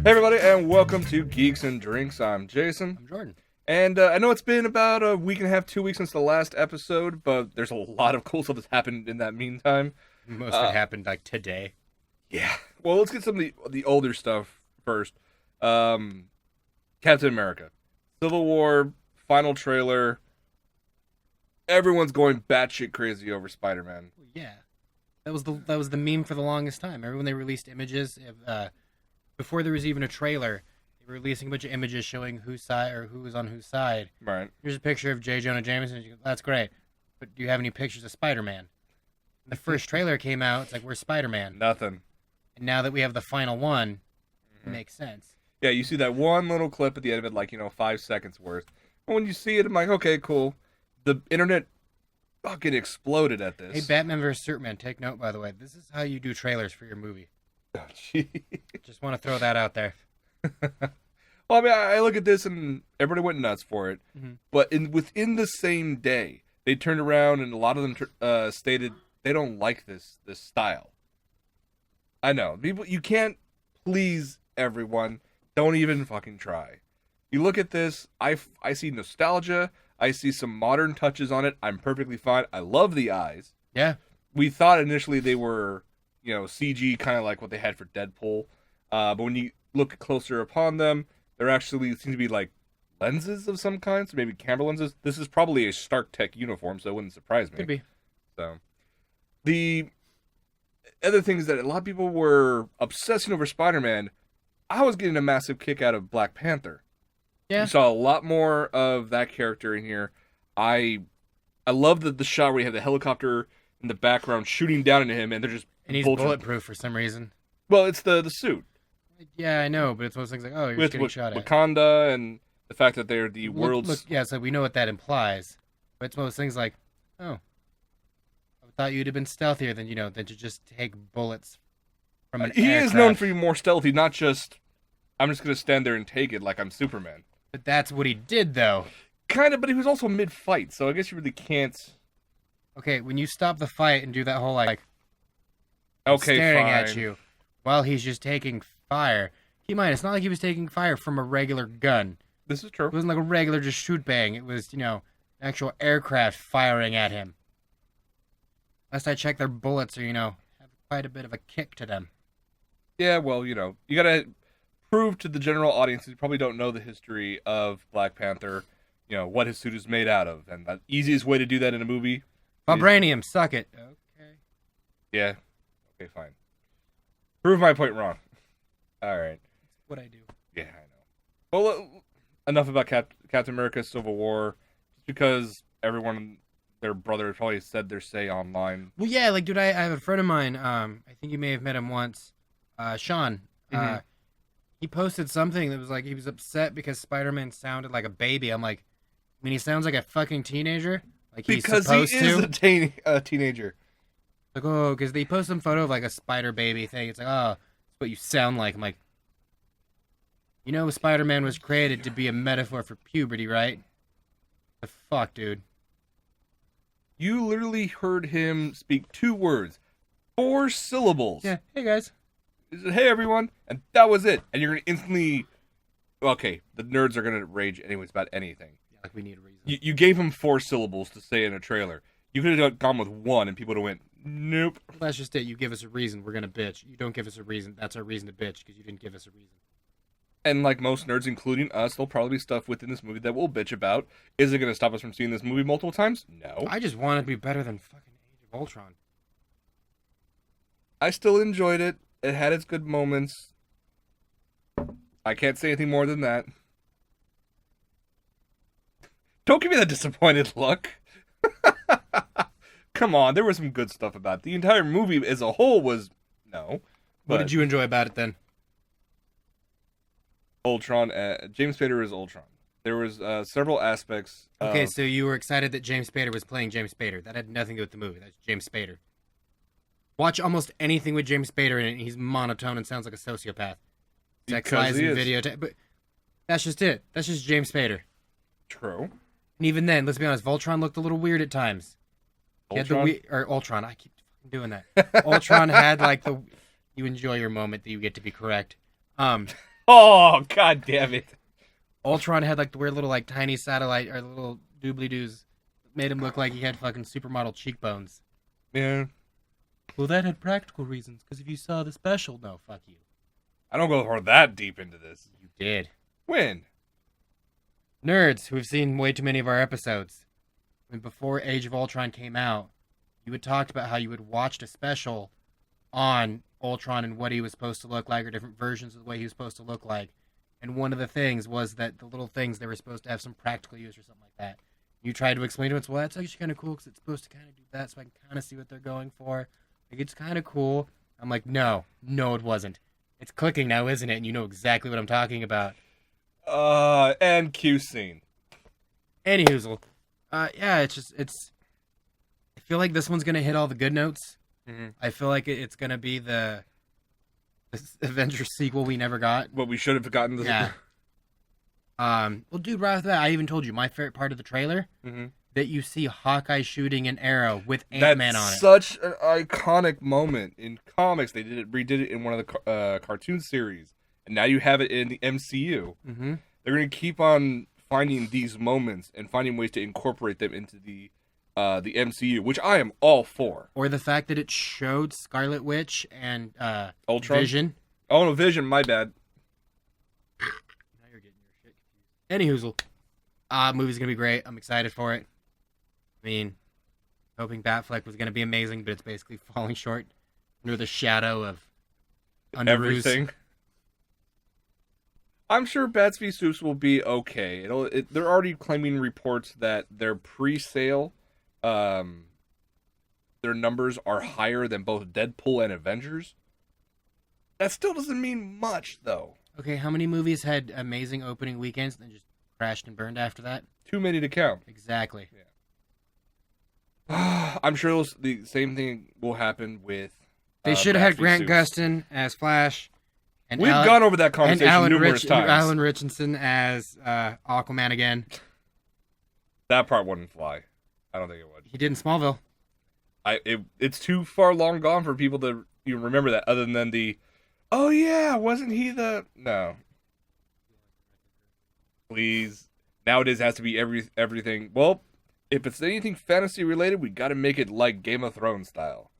Hey everybody, and welcome to Geeks and Drinks. I'm Jason. I'm Jordan. And I know it's been about a week and a half, 2 weeks since the last episode, but there's a lot of cool stuff that's happened in that meantime. Most of it happened like today. Yeah. Well, let's get some of the older stuff first. Captain America. Civil War, final trailer. Everyone's going batshit crazy over Spider-Man. Yeah, that was the meme for the longest time. Every when they released images, before there was even a trailer, they were releasing a bunch of images showing whose side or who was on whose side. Right. Here's a picture of J. Jonah Jameson. You go, that's great, but do you have any pictures of Spider-Man? The first trailer came out. It's like, where's Spider-Man? Nothing. And now that we have the final one, it makes sense. Yeah, you see that one little clip at the end of it, 5 seconds worth. And when you see it, I'm like, okay, cool. The internet fucking exploded at this. Hey, Batman vs Superman, take note, by the way. This is how you do trailers for your movie. Oh, gee. Just want to throw that out there. Well, I mean, I look at this and everybody went nuts for it. Mm-hmm. But within the same day, they turned around and a lot of them stated they don't like this style. I know. People, you can't please everyone. Don't even fucking try. You look at this, I see nostalgia. I see some modern touches on it. I'm perfectly fine. I love the eyes. Yeah. We thought initially they were, CG, kind of like what they had for Deadpool. But when you look closer upon them, there actually seem to be like lenses of some kind. So maybe camera lenses. This is probably a Stark Tech uniform, so it wouldn't surprise me. Could be. So the other thing is that a lot of people were obsessing over Spider-Man. I was getting a massive kick out of Black Panther. Yeah. You saw a lot more of that character in here. I love the shot where you have the helicopter in the background shooting down into him, and they're just And he's bulletproof for some reason. Well, it's the suit. Yeah, I know, but it's one of those things like, oh, you're just getting shot at. Wakanda and the fact that they're the world's... Yeah, so we know what that implies. But it's one of those things like, oh, I thought you'd have been stealthier than to just take bullets from an He aircraft. is known for being more stealthy, not just, I'm just going to stand there and take it like I'm Superman. But that's what he did, though. Kind of, but he was also mid-fight, so I guess you really can't... Okay, when you stop the fight and do that whole, Okay, staring fine. at you while he's just taking fire. Keep in mind, it's not like he was taking fire from a regular gun. This is true. It wasn't like a regular just shoot bang. It was, actual aircraft firing at him. Last I checked, their bullets are, have quite a bit of a kick to them. Yeah, well, you gotta prove to the general audience who probably don't know the history of Black Panther, what his suit is made out of. And the easiest way to do that in a movie... Vibranium, suck it. Okay. Yeah. Okay, fine. Prove my point wrong. All right. That's what I do. Yeah, I know. Well, enough about Captain America Civil War. Just because everyone, their brother, probably said their say online. Well, yeah, dude, I have a friend of mine. I think you may have met him once. Sean. Mm-hmm. He posted something that was like he was upset because Spider-Man sounded like a baby. I'm like, I mean, he sounds like a fucking teenager. Like he's Because supposed he is to. a teenager. Like, oh, because they post some photo of like a spider baby thing. It's like, oh, that's what you sound like. I'm like, Spider-Man was created to be a metaphor for puberty, right? The fuck, dude. You literally heard him speak 2 words. 4 syllables. Yeah. Hey guys. He said, hey everyone, and that was it. And you're gonna instantly... Okay, the nerds are gonna rage anyways about anything. Yeah, like we need a reason. You gave him 4 syllables to say in a trailer. You could have gone with 1 and people would have went, nope. Well, that's just it. You give us a reason, we're gonna bitch. You don't give us a reason, that's our reason to bitch because you didn't give us a reason. And like most nerds, including us, there'll probably be stuff within this movie that we'll bitch about. Is it going to stop us from seeing this movie multiple times? No. I just want it to be better than fucking Age of Ultron. I still enjoyed it. It had its good moments. I can't say anything more than that. Don't give me that disappointed look. Come on, there was some good stuff about it. The entire movie as a whole was... No. What did you enjoy about it then? Ultron, James Spader is Ultron. There was several aspects. Okay, so you were excited that James Spader was playing James Spader. That had nothing to do with the movie. That's James Spader. Watch almost anything with James Spader in it, and he's monotone and sounds like a sociopath. Sex lies and video, but that's just it. That's just James Spader. True. And even then, let's be honest, Voltron looked a little weird at times. Ultron? Or Ultron. I keep fucking doing that. Ultron had like the... You enjoy your moment that you get to be correct. Oh, god damn it. Ultron had like the weird little like tiny satellite or little doobly doos, made him look like he had fucking supermodel cheekbones. Yeah. Well, that had practical reasons, because if you saw the special, no, fuck you. I don't go that deep into this. You did. When? Nerds who have seen way too many of our episodes. When before Age of Ultron came out, you had talked about how you had watched a special on Ultron and what he was supposed to look like, or different versions of the way he was supposed to look like. And one of the things was that the little things, they were supposed to have some practical use or something like that. You tried to explain to us, well, that's actually kind of cool because it's supposed to kind of do that, so I can kind of see what they're going for. Like, it's kind of cool. I'm like, no, it wasn't. It's clicking now, isn't it? And you know exactly what I'm talking about. And Q scene. Anyhoozle. Yeah, it's. I feel like this one's gonna hit all the good notes. Mm-hmm. I feel like it's gonna be the Avengers sequel we never got. What we should have gotten. Yeah. Well, dude, right off the bat, I even told you my favorite part of the trailer that you see Hawkeye shooting an arrow with Ant-Man on it. That's such an iconic moment in comics. They redid it in one of the cartoon series, and now you have it in the MCU. Mm-hmm. They're gonna keep on finding these moments and finding ways to incorporate them into the MCU, which I am all for. Or the fact that it showed Scarlet Witch and Ultron? Vision. Oh no, Vision, my bad. Now you're getting your shit confused. Anyhoozle. Movie's gonna be great. I'm excited for it. I mean, hoping Batfleck was gonna be amazing, but it's basically falling short under the shadow of Everything. I'm sure Bats v Soups will be okay. They're already claiming reports that their pre-sale, their numbers are higher than both Deadpool and Avengers. That still doesn't mean much, though. Okay, how many movies had amazing opening weekends and then just crashed and burned after that? Too many to count. Exactly. Yeah. I'm sure the same thing will happen with. They should have had Grant Gustin as Flash. And We've gone over that conversation numerous times. Alan Richardson as Aquaman again. That part wouldn't fly. I don't think it would. He did in Smallville. It's too far long gone for people to even remember that, other than the, oh yeah, wasn't he the... No. Please. Nowadays it has to be everything. Well, if it's anything fantasy related, we got to make it like Game of Thrones style.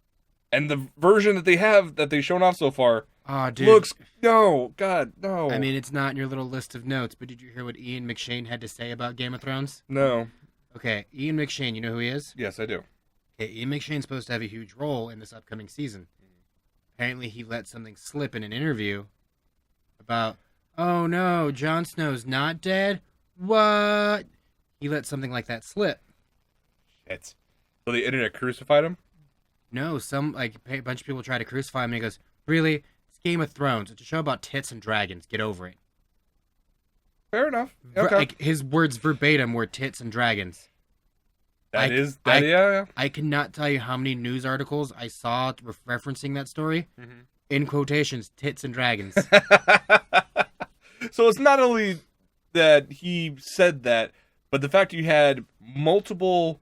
And the version that they have, that they've shown off so far... Oh, dude. Looks, no, God, no. I mean, it's not in your little list of notes, but did you hear what Ian McShane had to say about Game of Thrones? No. Okay, Ian McShane, you know who he is? Yes, I do. Okay, Ian McShane's supposed to have a huge role in this upcoming season. Apparently, he let something slip in an interview about, oh no, Jon Snow's not dead? What? He let something like that slip. Shit. So the internet crucified him? No, a bunch of people try to crucify him, and he goes, really? Game of Thrones. It's a show about tits and dragons. Get over it. Fair enough. Okay. His words verbatim were tits and dragons. Yeah. I cannot tell you how many news articles I saw referencing that story. Mm-hmm. In quotations, tits and dragons. So it's not only that he said that, but the fact you had multiple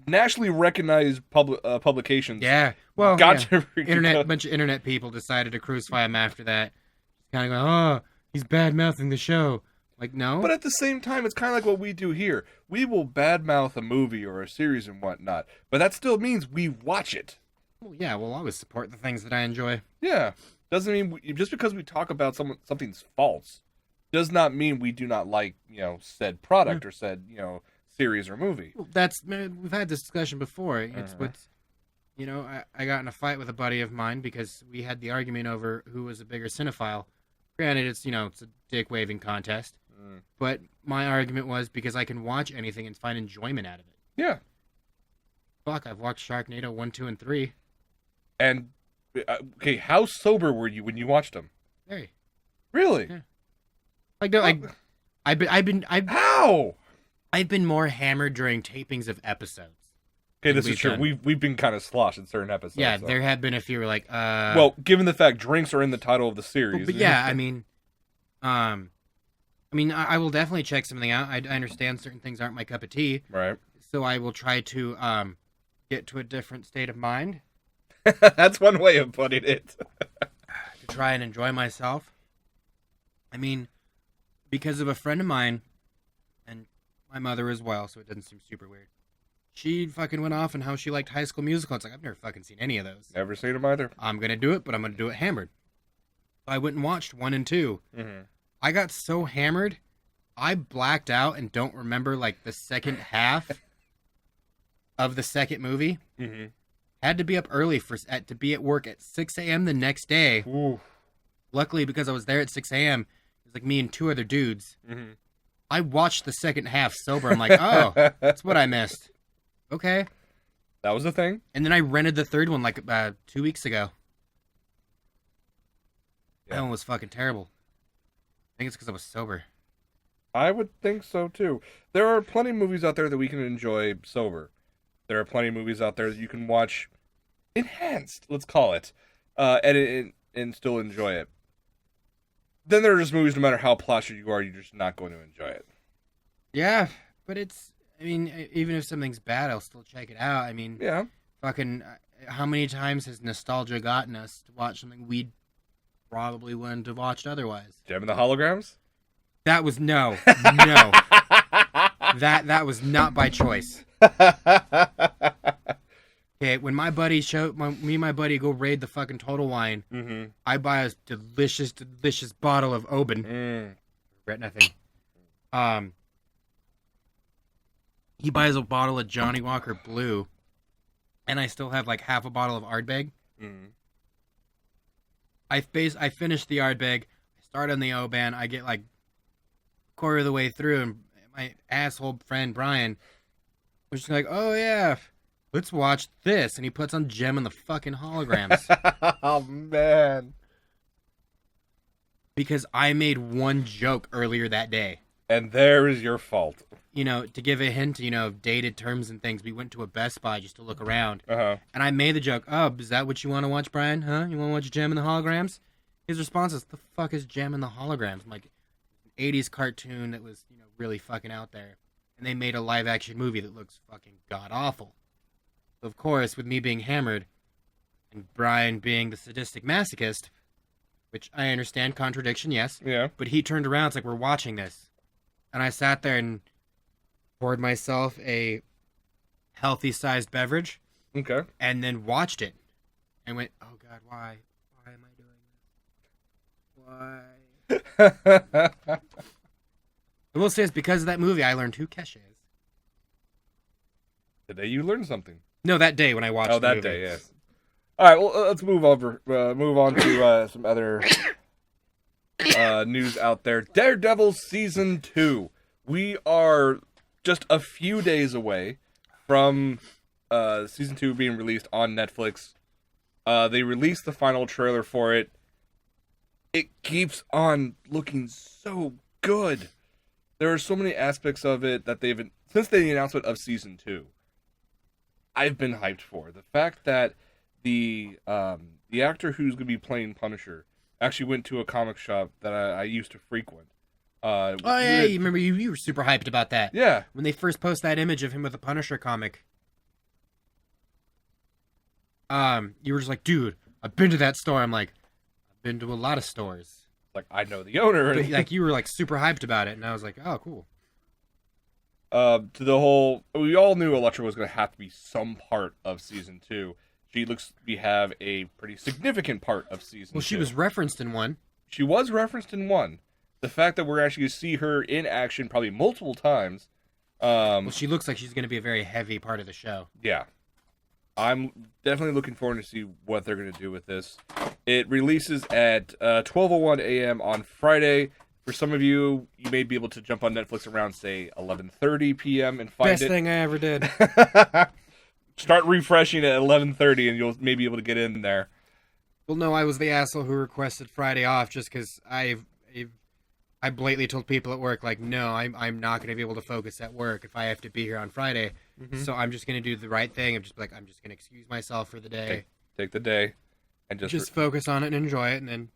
nationally recognized publications. Yeah. Well, bunch of internet people decided to crucify him after that. Kind of going, oh, he's bad-mouthing the show. Like, no. But at the same time, it's kind of like what we do here. We will badmouth a movie or a series and whatnot, but that still means we watch it. Well, yeah, we'll always support the things that I enjoy. Yeah. Doesn't mean just because we talk about something's false does not mean we do not like, said product or said, series or movie. Well, we've had this discussion before. It's what's, I got in a fight with a buddy of mine because we had the argument over who was a bigger cinephile. Granted, it's a dick waving contest, but my argument was because I can watch anything and find enjoyment out of it. Yeah. Fuck, I've watched Sharknado 1, 2, and 3. And okay, how sober were you when you watched them? Very. Really? Yeah. Like no, how? I've been more hammered during tapings of episodes. Okay, this is true. We've been kind of sloshed in certain episodes. Yeah, so. There have been a few like well, given the fact drinks are in the title of the series. But yeah, I will definitely check something out. I understand certain things aren't my cup of tea. Right. So I will try to get to a different state of mind. That's one way of putting it. To try and enjoy myself. I mean, because of a friend of mine, and my mother as well, so it doesn't seem super weird. She fucking went off on how she liked High School Musical. It's like, I've never fucking seen any of those. Never seen them either. I'm going to do it, but I'm going to do it hammered. So I went and watched 1 and 2. Mm-hmm. I got so hammered, I blacked out and don't remember, like, the second half of the second movie. Mm-hmm. Had to be up early to be at work at 6 a.m. the next day. Ooh. Luckily, because I was there at 6 a.m., it was like me and 2 other dudes. Mm-hmm. I watched the second half sober. I'm like, oh, that's what I missed. Okay. That was the thing? And then I rented the third one like 2 weeks ago. Yeah. That one was fucking terrible. I think it's because I was sober. I would think so, too. There are plenty of movies out there that we can enjoy sober. There are plenty of movies out there that you can watch enhanced, let's call it, and still enjoy it. Then there are just movies, no matter how plastered you are, you're just not going to enjoy it. Yeah, but I mean, even if something's bad, I'll still check it out. I mean, yeah. Fucking, how many times has nostalgia gotten us to watch something we probably wouldn't have watched otherwise? Gem and the Holograms? That was, no. That was not by choice. Okay, when my buddy me and my buddy go raid the fucking Total Wine, mm-hmm. I buy a delicious bottle of Oban. Regret nothing. He buys a bottle of Johnny Walker Blue, and I still have like half a bottle of Ardbeg. Mm-hmm. I finish the Ardbeg, I start on the Oban, I get like a quarter of the way through, and my asshole friend Brian was just like, oh yeah, let's watch this. And he puts on Gem and the fucking Holograms. Oh, man. Because I made one joke earlier that day. And there is your fault. You know, to give a hint, of dated terms and things, we went to a Best Buy just to look around. Uh-huh. And I made the joke, oh, is that what you want to watch, Brian? Huh? You want to watch Gem and the Holograms? His response is, the fuck is Gem and the Holograms? I'm like, an 80s cartoon that was, really fucking out there. And they made a live-action movie that looks fucking god-awful. So, of course, with me being hammered, and Brian being the sadistic masochist, which I understand, contradiction, yes. Yeah. But he turned around, it's like, we're watching this. And I sat there and poured myself a healthy-sized beverage. Okay. And then watched it. And went, oh, God, why? Why am I doing this? Why? I will say it's because of that movie I learned who Kesha is. The day you learned something. No, that day when I watched the movie. Oh, that day, yes. All right, well, let's move on to some other news out there. Daredevil Season 2. We are just a few days away from Season 2 being released on Netflix. They released the final trailer for it. It keeps on looking so good. There are so many aspects of it that since the announcement of Season 2, I've been hyped for. The fact that the actor who's going to be playing Punisher actually went to a comic shop that I used to frequent. You remember you were super hyped about that. Yeah. When they first posted that image of him with a Punisher comic. You were just like, dude, I've been to that store. I'm like, I've been to a lot of stores. Like, I know the owner. But, like, you were like super hyped about it, and I was like, oh, cool. To the whole, we all knew Elektra was going to have to be some part of Season 2. She looks to have a pretty significant part of Season 2. Well, she was referenced in one. She was referenced in one. The fact that we're actually going to see her in action probably multiple times. Well, she looks like she's going to be a very heavy part of the show. Yeah. I'm definitely looking forward to see what they're going to do with this. It releases at 12:01 a.m. on Friday. For some of you, you may be able to jump on Netflix around, say, 11:30 p.m. and find it. Best thing I ever did. Start refreshing at 11:30 and you'll maybe be able to get in there. Well, no, I was the asshole who requested Friday off just because I blatantly told people at work, like, no, I'm not going to be able to focus at work if I have to be here on Friday. Mm-hmm. So I'm just going to do the right thing. I'm just going to excuse myself for the day. Take the day and just focus on it and enjoy it, and then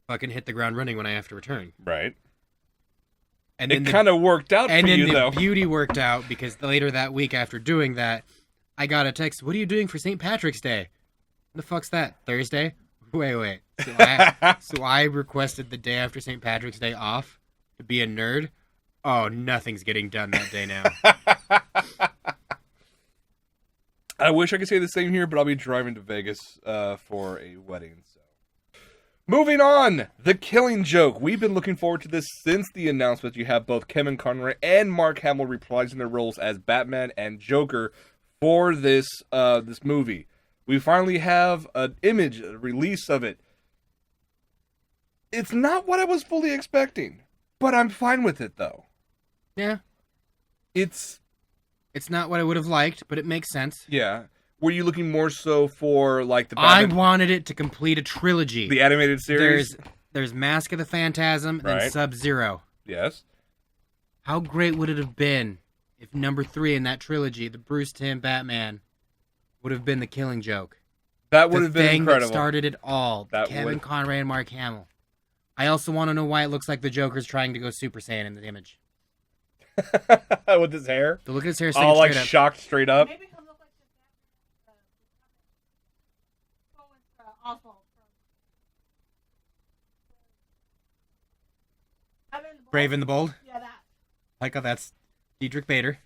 fucking hit the ground running when I have to return. Right. And it kind of worked out for you, though. And then the beauty worked out because later that week after doing that, I got a text, what are you doing for St. Patrick's Day? What the fuck's that? Thursday? Wait. So I requested the day after St. Patrick's Day off to be a nerd. Oh, nothing's getting done that day now. I wish I could say the same here, but I'll be driving to Vegas for a wedding. So, moving on, The Killing Joke. We've been looking forward to this since the announcement. You have both Kevin Conroy and Mark Hamill reprising their roles as Batman and Joker for this movie. We finally have an image, a release of it. It's not what I was fully expecting, but I'm fine with it though. Yeah. It's not what I would have liked, but it makes sense. Yeah. Were you looking more so for like the Batman, I wanted it to complete a trilogy. the animated series? There's Mask of the Phantasm Right. and Sub-Zero. Yes. How great would it have been if number 3 in that trilogy, the Bruce Timm Batman, would have been The Killing Joke? That would have been thing incredible. That started it all. That Kevin would- Conroy and Mark Hamill. I also want to know why it looks like the Joker's trying to go Super Saiyan in the image. With his hair? So look at his hair All like straight up. shocked straight up. Maybe he'll look like the Oswald from Brave and the Bold. Yeah, that. Like how that's Diedrich Bader.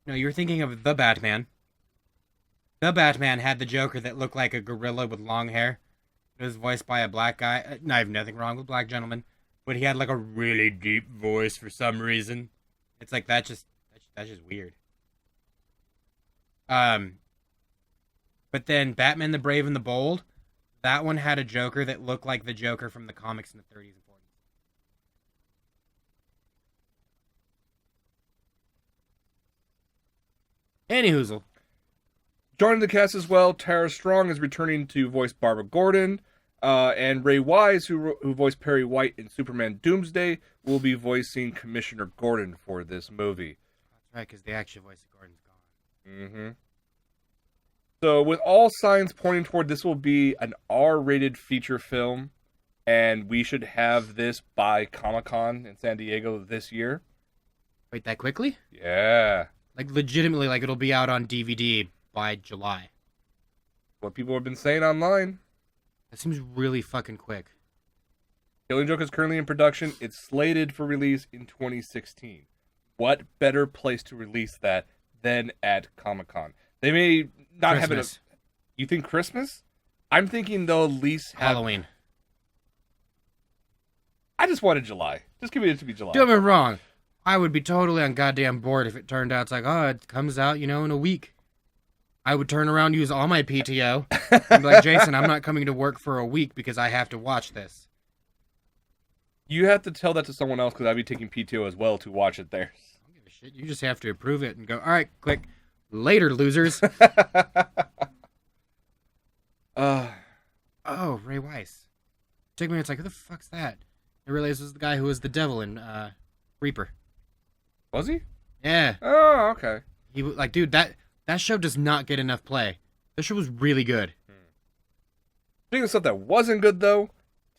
No, you're thinking of The Batman. The Batman had the Joker that looked like a gorilla with long hair. It was voiced by a black guy. I have nothing wrong with black gentlemen, but he had like a really deep voice for some reason. It's like that's just weird. But then Batman the Brave and the Bold, that one had a Joker that looked like the Joker from the comics in the 30s and 40s. Anyhoozle. Joining the cast as well, Tara Strong is returning to voice Barbara Gordon, and Ray Wise, who voiced Perry White in Superman Doomsday, will be voicing Commissioner Gordon for this movie. That's right, because the actual voice of Gordon's gone. Mm-hmm. So, with all signs pointing toward this will be an R-rated feature film, and we should have this by Comic-Con in San Diego this year. Wait, that quickly? Yeah. Like, legitimately, like, it'll be out on DVD by July. What people have been saying online. That seems really fucking quick. Killing Joke is currently in production. It's slated for release in 2016. What better place to release that than at Comic-Con? They may not have it. You think Christmas? I'm thinking they'll at least have Halloween. I just wanted July. Just give it to be July. Don't get me wrong. I would be totally on goddamn board if it turned out it's like, oh, it comes out, in a week. I would turn around, use all my PTO, and be like, Jason, I'm not coming to work for a week because I have to watch this. You have to tell that to someone else because I'd be taking PTO as well to watch it there. I don't give a shit. You just have to approve it and go, all right, click. Later, losers. Oh, Ray Wise. Took me, it's like, who the fuck's that? I realized it was the guy who was the devil in Reaper. Was he? Yeah. Oh, okay. He like, dude, that show does not get enough play. That show was really good. Speaking of stuff that wasn't good, though,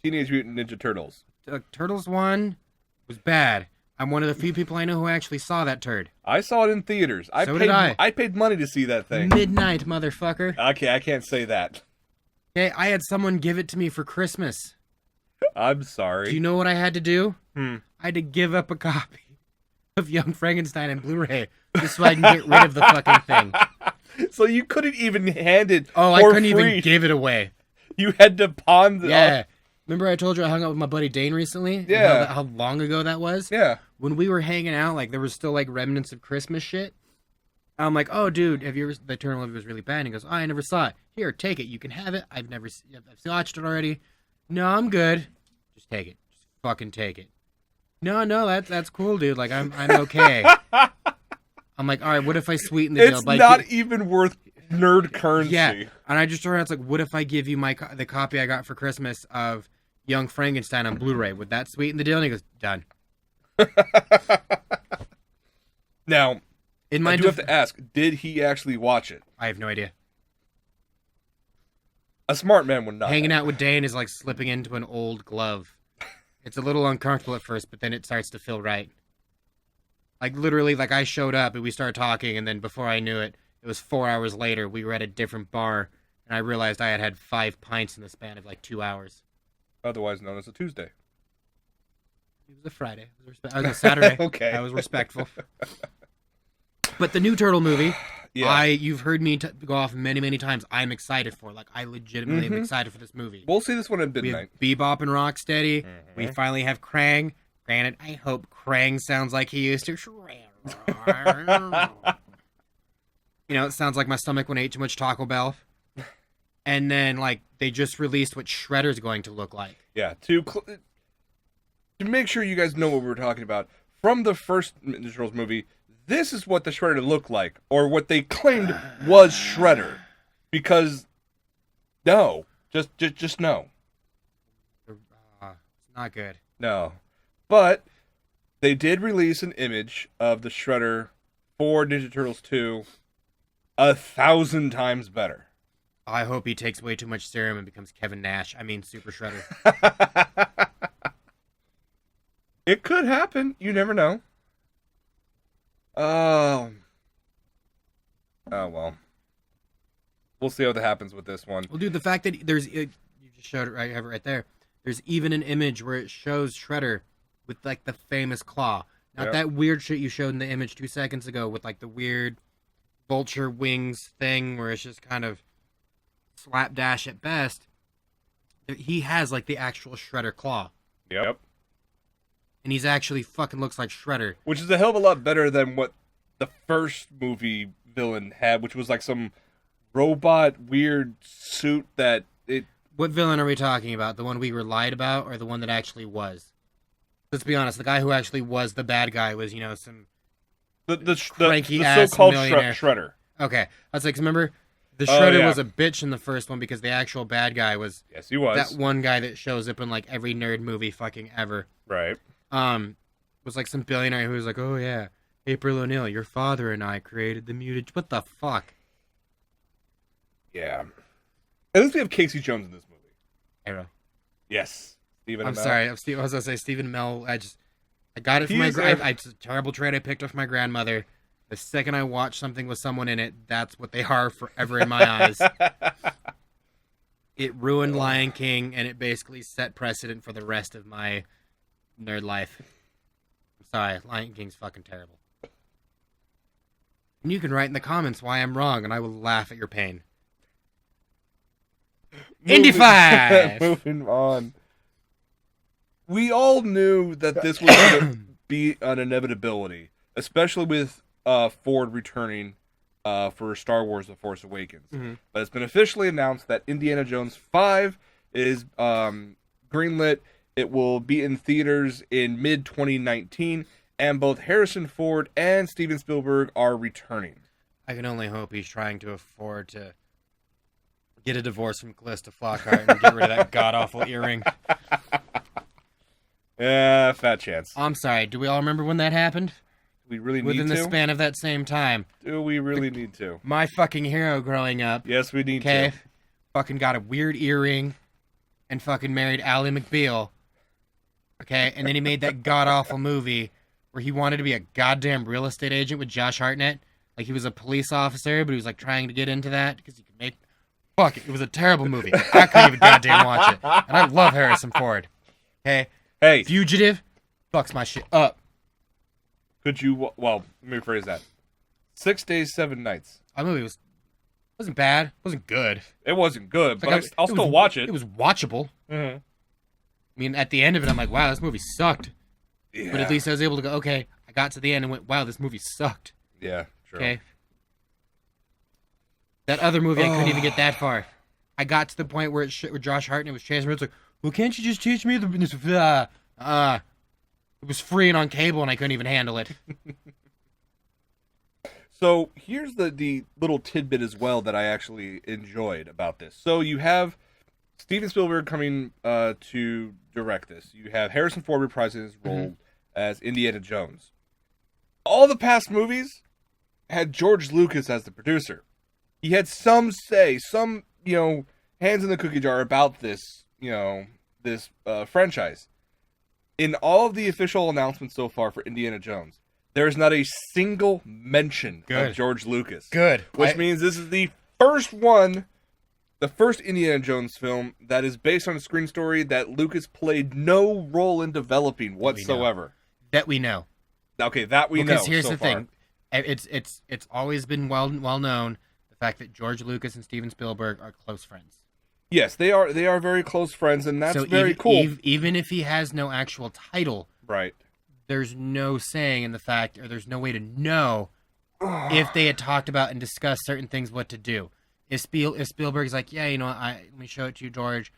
Teenage Mutant Ninja Turtles. Turtles 1 was bad. I'm one of the few people I know who actually saw that turd. I saw it in theaters. So did I. I paid money to see that thing. Midnight, motherfucker. Okay, I can't say that. Okay, I had someone give it to me for Christmas. I'm sorry. Do you know what I had to do? I had to give up a copy of Young Frankenstein and Blu-ray just so I can get rid of the fucking thing. So you couldn't even hand it Oh, for I couldn't free. even give it away. You had to pawn the... Yeah. Remember I told you I hung out with my buddy Dane recently? And Yeah. How long ago that was? Yeah. When we were hanging out, like, there was still, like, remnants of Christmas shit. I'm like, oh, dude, have you ever... The Turtle movie was really bad. And he goes, oh, I never saw it. Here, take it. You can have it. I've watched it already. No, I'm good. Just take it. Just fucking take it. No, that's cool, dude. Like, I'm okay. I'm like, all right, what if I sweeten the deal? It's Like, not even worth nerd currency. yeah. And I just turned around, it's like, what if I give you the copy I got for Christmas of Young Frankenstein on Blu-ray? Would that sweeten the deal? And he goes, done. Now, In my I do have to ask, did he actually watch it? I have no idea. A smart man would not. Hanging out with Dane is like slipping into an old glove. It's a little uncomfortable at first, but then it starts to feel right. Like, literally, like, I showed up and we started talking, and then before I knew it, it was 4 hours later, we were at a different bar, and I realized I had had 5 pints in the span of, like, 2 hours. Otherwise known as a Tuesday. It was a Friday. It was a Saturday. Okay. I was respectful. But the new Turtle movie, Yeah. you've heard me go off many, many times. I'm excited for. Like, I legitimately am excited for this movie. We'll see this one at We midnight. have Bebop and Rocksteady. We finally have Krang. Granted, I hope Krang sounds like he used to. You know, it sounds like my stomach when I ate too much Taco Bell. And then, like, they just released what Shredder's going to look like. Yeah, to make sure you guys know what we're talking about, from the first Ninja Turtles movie, this is what the Shredder looked like, or what they claimed was Shredder. Because, no. Just no. It's not good. No. But, they did release an image of the Shredder for Ninja Turtles 2 1,000 times better. I hope he takes way too much serum and becomes Kevin Nash. I mean, Super Shredder. It could happen. You never know. Oh, well. We'll see what happens with this one. Well, dude, the fact that you just showed it right, I have it right there. There's even an image where it shows Shredder with, like, the famous claw. Not that weird shit you showed in the image 2 seconds ago with, like, the weird vulture wings thing where it's just kind of slapdash at best. He has, like, the actual Shredder claw. Yep. And he's actually fucking looks like Shredder. Which is a hell of a lot better than what the first movie villain had, which was like some robot weird suit that it... What villain are we talking about? The one we were lied about, or the one that actually was? Let's be honest, the guy who actually was the bad guy was, you know, some The cranky-ass so-called millionaire. Shredder. Okay. I was like, remember, the Shredder yeah. was a bitch in the first one because the actual bad guy was Yes, he was. that one guy that shows up in, like, every nerd movie fucking ever. Right. Was like some billionaire who was like, oh yeah, April O'Neil, your father and I created the mutant. What the fuck? Yeah. At least we have Casey Jones in this movie. Arrow. Yes. Stephen I'm Amell. sorry. I was gonna say Stephen Amell. I got it from my it's a terrible trade I picked off my grandmother. The second I watch something with someone in it, that's what they are forever in my eyes. It ruined Lion King, and it basically set precedent for the rest of my nerd life. I'm sorry, Lion King's fucking terrible. And you can write in the comments why I'm wrong, and I will laugh at your pain. Indy 5! Moving on. We all knew that this was going to be an inevitability, especially with Ford returning for Star Wars The Force Awakens. Mm-hmm. But it's been officially announced that Indiana Jones 5 is greenlit. It will be in theaters in mid-2019, and both Harrison Ford and Steven Spielberg are returning. I can only hope he's trying to afford to get a divorce from Callista Flockhart and get rid of that god-awful earring. Yeah, fat chance. I'm sorry, do we all remember when that happened? Do we really need Within to? the span of that same time. Do we really need to? My fucking hero growing up, Yes, we need okay, to. fucking got a weird earring and fucking married Ally McBeal. Okay, and then he made that god-awful movie where he wanted to be a goddamn real estate agent with Josh Hartnett. Like, he was a police officer, but he was, like, trying to get into that because he could make... Fuck it, it was a terrible movie. I couldn't even goddamn watch it. And I love Harrison Ford. Okay? Hey, Fugitive fucks my shit up. could you... Well, let me rephrase that. 6 Days, 7 Nights. That movie wasn't bad. Wasn't good. It wasn't good, Like, but I'll still watch it. It was watchable. Mm-hmm. I mean, at the end of it, I'm like, wow, this movie sucked. Yeah. But at least I was able to go, okay, I got to the end and went, wow, this movie sucked. Yeah, true. Okay. That other movie, I couldn't even get that far. I got to the point where where Josh Hartnett was chasing me. It's like, well, can't you just teach me the... It was free and on cable, and I couldn't even handle it. So here's the little tidbit as well that I actually enjoyed about this. So you have Steven Spielberg coming to direct this. You have Harrison Ford reprising his role as Indiana Jones. All the past movies had George Lucas as the producer. He had some say, some, hands in the cookie jar about this, this franchise. in all of the official announcements so far for Indiana Jones, there is not a single mention of George Lucas. Good. Which means this is the first Indiana Jones film that is based on a screen story that Lucas played no role in developing whatsoever. That we know. Okay, that we know. Because here's so the far. thing. It's always been well known the fact that George Lucas and Steven Spielberg are close friends. Yes, they are very close friends, and that's very cool. Even if he has no actual title, right? There's no saying in the fact, or there's no way to know if they had talked about and discussed certain things, what to do. If Spielberg's like, yeah, let me show it to you, George.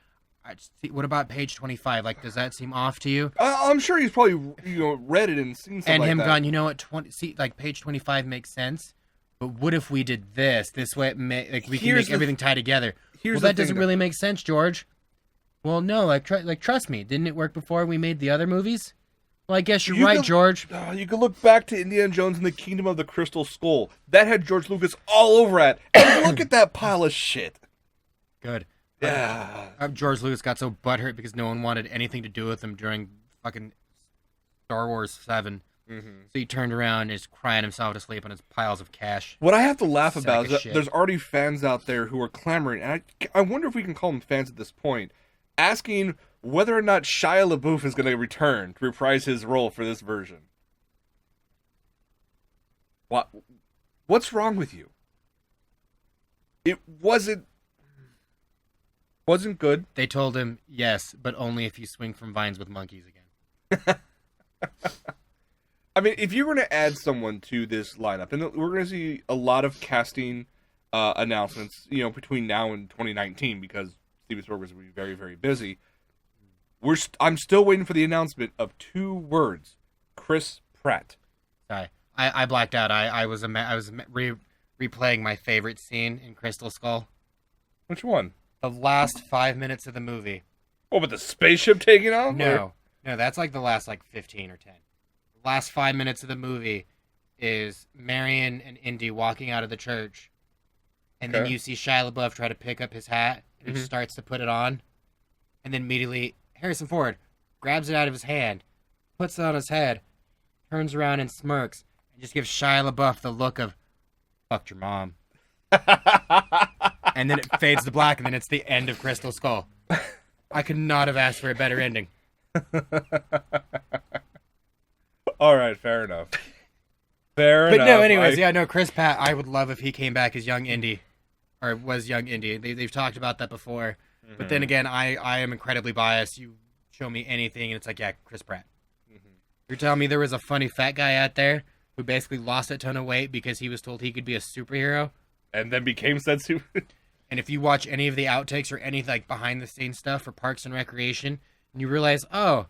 What about page 25? Like, does that seem off to you? I'm sure he's probably read it and seen something and like him that. gone, you know what? Page 25 makes sense. But what if we did this? This way, we can make everything tie together. Well, that doesn't really make sense, George. Well, no, trust me. Didn't it work before we made the other movies? Well, I guess you're right, George. You can look back to Indiana Jones and the Kingdom of the Crystal Skull. That had George Lucas all over it. And look at that pile of shit. Good. Yeah. George Lucas got so butthurt because no one wanted anything to do with him during fucking Star Wars 7. Mm-hmm. So he turned around and is crying himself to sleep on his piles of cash. What I have to laugh about is that there's already fans out there who are clamoring, and I wonder if we can call them fans at this point, asking whether or not Shia LaBeouf is going to return to reprise his role for this version. What's wrong with you? It wasn't good. They told him, yes, but only if you swing from vines with monkeys again. I mean, if you're going to add someone to this lineup, and we're going to see a lot of casting announcements, between now and 2019, because Steven Spielberg is going to be very, very busy. I'm still waiting for the announcement of 2 words: Chris Pratt. Sorry, I blacked out. I was replaying my favorite scene in Crystal Skull. Which one? The last 5 minutes of the movie. Oh, but the spaceship taking off? No, that's like the last 15 or 10. The last 5 minutes of the movie is Marion and Indy walking out of the church, and then you see Shia LaBeouf try to pick up his hat, and he starts to put it on, and then immediately Harrison Ford grabs it out of his hand, puts it on his head, turns around and smirks, and just gives Shia LaBeouf the look of, fucked your mom. And then it fades to black, and then it's the end of Crystal Skull. I could not have asked for a better ending. All right, fair enough. Fair enough. But no, anyways, Chris Pratt, I would love if he came back as young Indy, or was young Indy. They've talked about that before. Mm-hmm. But then again, I am incredibly biased. You show me anything, and it's like, yeah, Chris Pratt. Mm-hmm. You're telling me there was a funny fat guy out there who basically lost a ton of weight because he was told he could be a superhero? And then became said super. And if you watch any of the outtakes or any behind-the-scenes stuff for Parks and Recreation, and you realize, oh,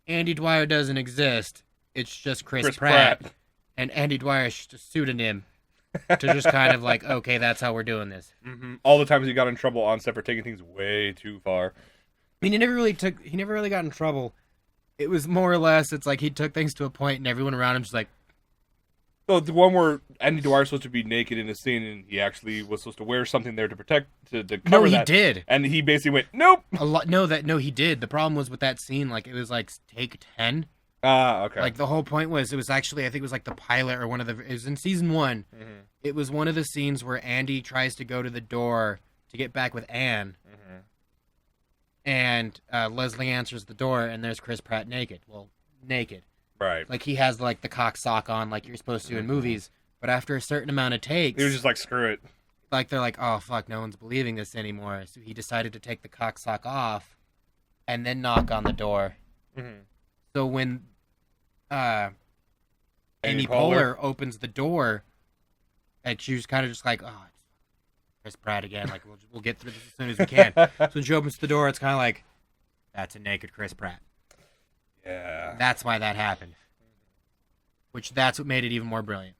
Andy Dwyer doesn't exist. It's just Chris Pratt. And Andy Dwyer is just a pseudonym to just kind of okay, that's how we're doing this. Mm-hmm. All the times he got in trouble on set for taking things way too far. I mean, he never really got in trouble. It was more or less, it's like he took things to a point and everyone around him just like... So the one where Andy Dwyer was supposed to be naked in a scene and he actually was supposed to wear something there to protect, to cover that. No, he did. And he basically went, nope. No, he did. The problem was with that scene, it was take 10. Okay. The whole point was, it was actually, I think it was the pilot or it was in season 1. Mm-hmm. It was one of the scenes where Andy tries to go to the door to get back with Anne. Mm-hmm. And Leslie answers the door and there's Chris Pratt naked. Well, naked. Right. He has the cock sock on you're supposed to in movies. But after a certain amount of takes... He was just screw it. They're like, oh, fuck, no one's believing this anymore. So he decided to take the cock sock off and then knock on the door. Mm-hmm. So when Amy Poehler opens the door, and she was kind of just oh, it's Chris Pratt again. We'll get through this as soon as we can. So when she opens the door, it's kind of that's a naked Chris Pratt. Yeah. That's why that happened. That's what made it even more brilliant.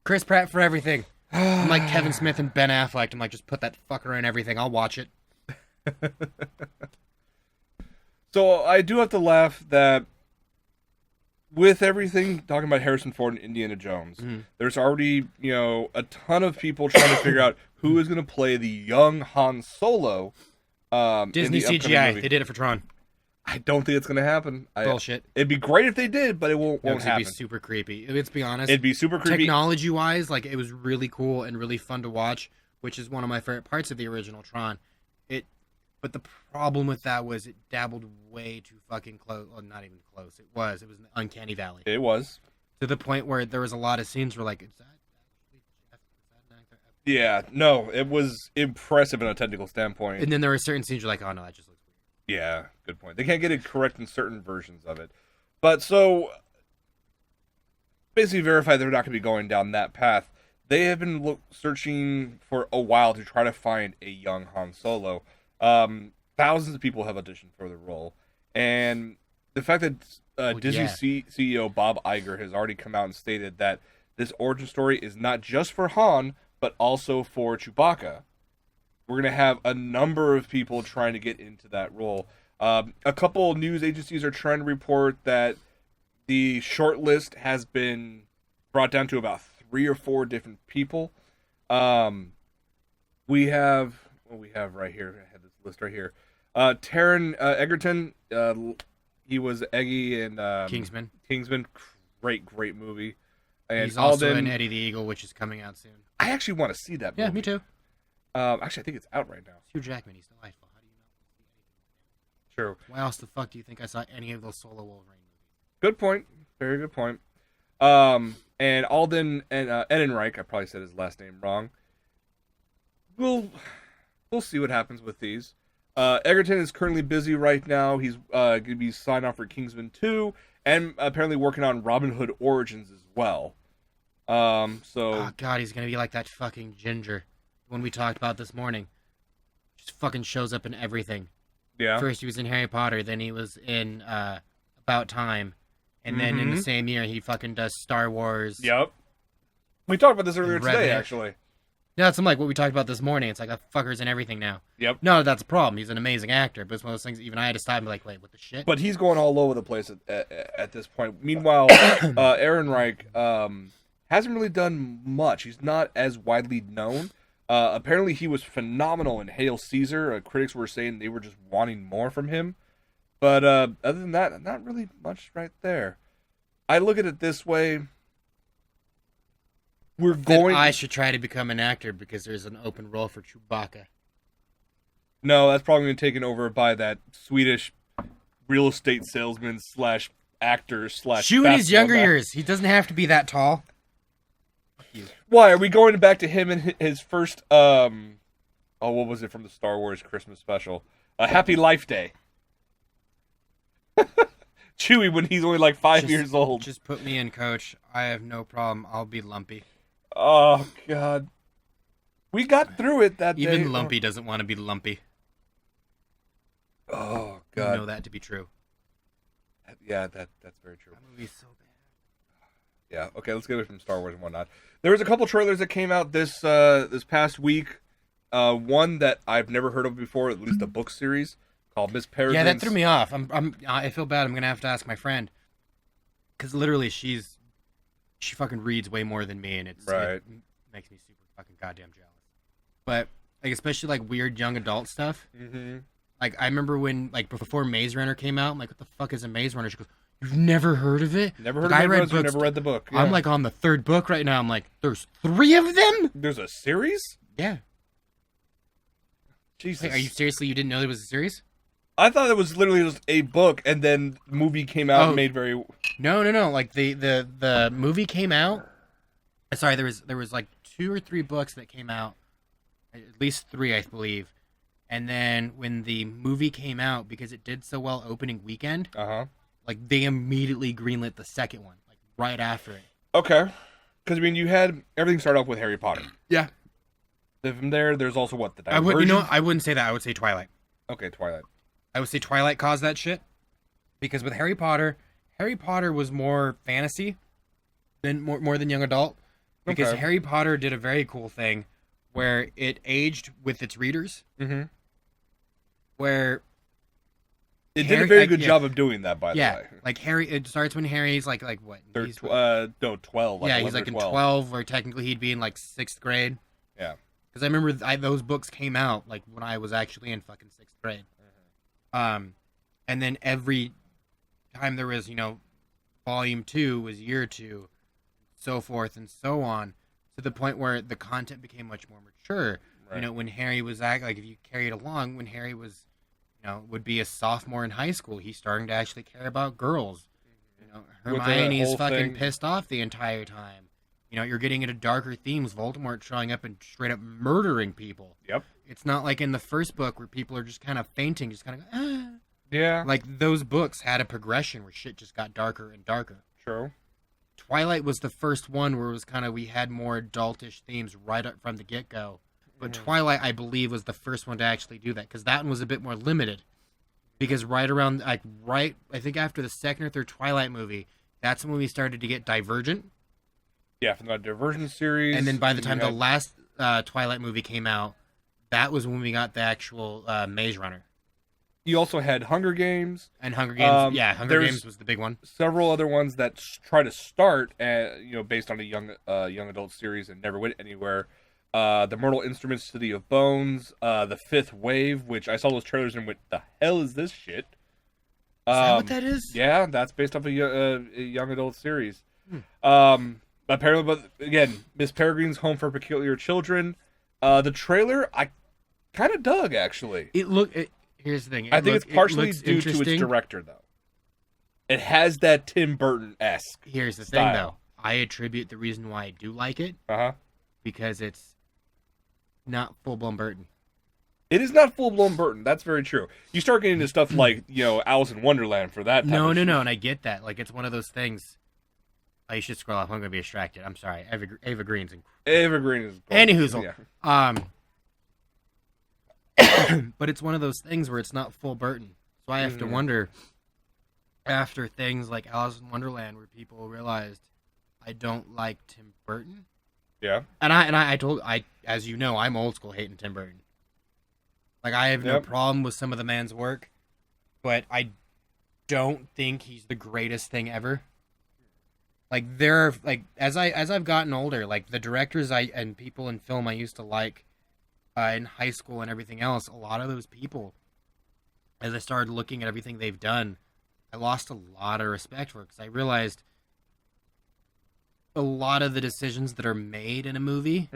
Chris Pratt for everything. I'm like Kevin Smith and Ben Affleck. I'm just put that fucker in everything. I'll watch it. So I do have to laugh that with everything talking about Harrison Ford and Indiana Jones, there's already, a ton of people trying to figure out who is going to play the young Han Solo Disney in the upcoming CGI. movie. They did it for Tron. I don't think it's gonna happen. Bullshit. It'd be great if they did, but it won't It'd happen. be super creepy. Let's be honest. It'd be super creepy. Technology-wise, like it was really cool and really fun to watch, which is one of my favorite parts of the original Tron. But the problem with that was it dabbled way too fucking close. Well, not even close. It was in the uncanny valley. It was. To the point where there was a lot of scenes where like, is that actually Jeff? Is that an actor? Yeah, no, it was impressive in a technical standpoint. And then there were certain scenes you're like, oh no, that just looks weird. Yeah, good point. They can't get it correct in certain versions of it. But so, basically verify they're not going to be going down that path. They have been searching for a while to try to find a young Han Solo. Thousands of people have auditioned for the role. And the fact that Disney CEO Bob Iger has already come out and stated that this origin story is not just for Han, but also for Chewbacca. We're going to have a number of people trying to get into that role. A couple news agencies are trying to report that the short list has been brought down to about 3 or 4 different people. We have right here. I had this list right here. Taron Egerton. He was Eggy in Kingsman. Kingsman, great movie. And he's also Alden, in Eddie the Eagle, which is coming out soon. I actually want to see that movie. Yeah, me too. Actually, I think it's out right now. Hugh Jackman, he's delightful. How do you not see anything? True. Why else the fuck do you think I saw any of those Solo Wolverine movies? Good point. Very good point. And Alden and Ehrenreich, I probably said his last name wrong. We'll see what happens with these. Egerton is currently busy right now. He's going to be signed off for Kingsman 2, and apparently working on Robin Hood Origins as well. Oh god, he's gonna be like that fucking Ginger when we talked about this morning. Just fucking shows up in everything. Yeah. First he was in Harry Potter, then he was in About Time, and then in the same year he fucking does Star Wars. Yep. We talked about this earlier today, Revenant. actually. Yeah, that's like what we talked about this morning. It's like that fucker's in everything now. Yep. No, that's a problem. He's an amazing actor, but it's one of those things even I had to stop and be like, wait, what the shit? But he's going all over the place at this point. Meanwhile, Ehrenreich hasn't really done much. He's not as widely known. Apparently, he was phenomenal in Hail Caesar. Critics were saying they were just wanting more from him. But other than that, not really much right there. I look at it this way. I should try to become an actor because there's an open role for Chewbacca. No, that's probably going to be taken over by that Swedish real estate salesman / actor / Chew in his younger years. He doesn't have to be that tall. Why are we going back to him in his first what was it from the Star Wars Christmas special? A Happy Life Day. Chewie when he's only like 5 years old. Just put me in, coach. I have no problem. I'll be Lumpy. Oh god. We got through it that day. Even Lumpy doesn't want to be Lumpy. Oh god. You know that to be true. Yeah, that's very true. That movie's so bad. Yeah, okay, let's get away from Star Wars and whatnot. There was a couple trailers that came out this past week. One that I've never heard of before, at least a book series called Miss Peregrine's. Yeah, that threw me off. I feel bad. I'm gonna have to ask my friend because literally she fucking reads way more than me, and it makes me super fucking goddamn jealous. But like especially like weird young adult stuff. Mm-hmm. Like I remember when like before Maze Runner came out, I'm like, what the fuck is a Maze Runner? She goes, you've never heard of it? Never heard of it. Never read the book. Yeah. I'm like on the 3rd book right now. I'm like, there's 3 of them? There's a series? Yeah. Jesus. Wait, are you seriously? You didn't know there was a series? I thought it was literally just a book, and then the movie came out and made very. No. Like the movie came out. Sorry, there was like 2 or 3 books that came out, at least 3, I believe. And then when the movie came out, because it did so well opening weekend, like they immediately greenlit the second one, like right after it. Okay, because I mean, you had everything start off with Harry Potter. Yeah. Then from there's also what the I wouldn't say that. I would say Twilight. Okay, Twilight. I would say Twilight caused that shit, because with Harry Potter was more fantasy than more than young adult. Because Harry Potter did a very cool thing where it aged with its readers. Mm-hmm. Where it did a very good job of doing that, by the way. Yeah, like Harry, it starts when Harry's like what? 12. Like he's like in 12, or technically he'd be in like 6th grade. Yeah. because I remember those books came out like when I was actually in fucking 6th grade. And then every time there was, volume 2 was year 2, so forth and so on, to the point where the content became much more mature. Right. When Harry was like, if you carried along, when Harry was, would be a sophomore in high school, he's starting to actually care about girls. Hermione's fucking pissed off the entire time. You're getting into darker themes. Voldemort showing up and straight up murdering people. Yep. It's not like in the first book where people are just kind of fainting, just kind of ah. Yeah. Like, those books had a progression where shit just got darker and darker. True. Twilight was the first one where it was kind of, we had more adultish themes right up from the get-go. But Twilight, I believe, was the first one to actually do that, because that one was a bit more limited. Because right around, I think after the second or third Twilight movie, that's when we started to get Divergent. Yeah, from the Divergent series. And then by the time the last Twilight movie came out, that was when we got the actual Maze Runner. You also had Hunger Games. And Hunger Games, Hunger Games was the big one. Several other ones that try to start, based on a young adult series and never went anywhere. The Mortal Instruments, City of Bones, The Fifth Wave, which I saw those trailers and went, the hell is this shit? Is that what that is? Yeah, that's based off a young adult series. Apparently, but again, Miss Peregrine's Home for Peculiar Children. The trailer, I kind of dug, actually. Here's the thing. I think it's partially due to its director, though. It has that Tim Burton-esque Here's the style. thing, though. I attribute the reason why I do like it because it's not full-blown Burton. It is not full-blown Burton. That's very true. You start getting into stuff like, Alice in Wonderland for that type No, of shit. and I get that. Like, it's one of those things. Oh, you should scroll up. I'm going to be distracted. I'm sorry. Ava Green's Ava Green is... Anywhoozle. Yeah. But it's one of those things where it's not full Burton. So I have to wonder, after things like Alice in Wonderland, where people realized I don't like Tim Burton. Yeah. And as you know, I'm old school hating Tim Burton. Like, I have no problem with some of the man's work, but I don't think he's the greatest thing ever. Like, as I've gotten older, like, the directors and people in film I used to like in high school and everything else, a lot of those people, as I started looking at everything they've done, I lost a lot of respect for it, because I realized a lot of the decisions that are made in a movie,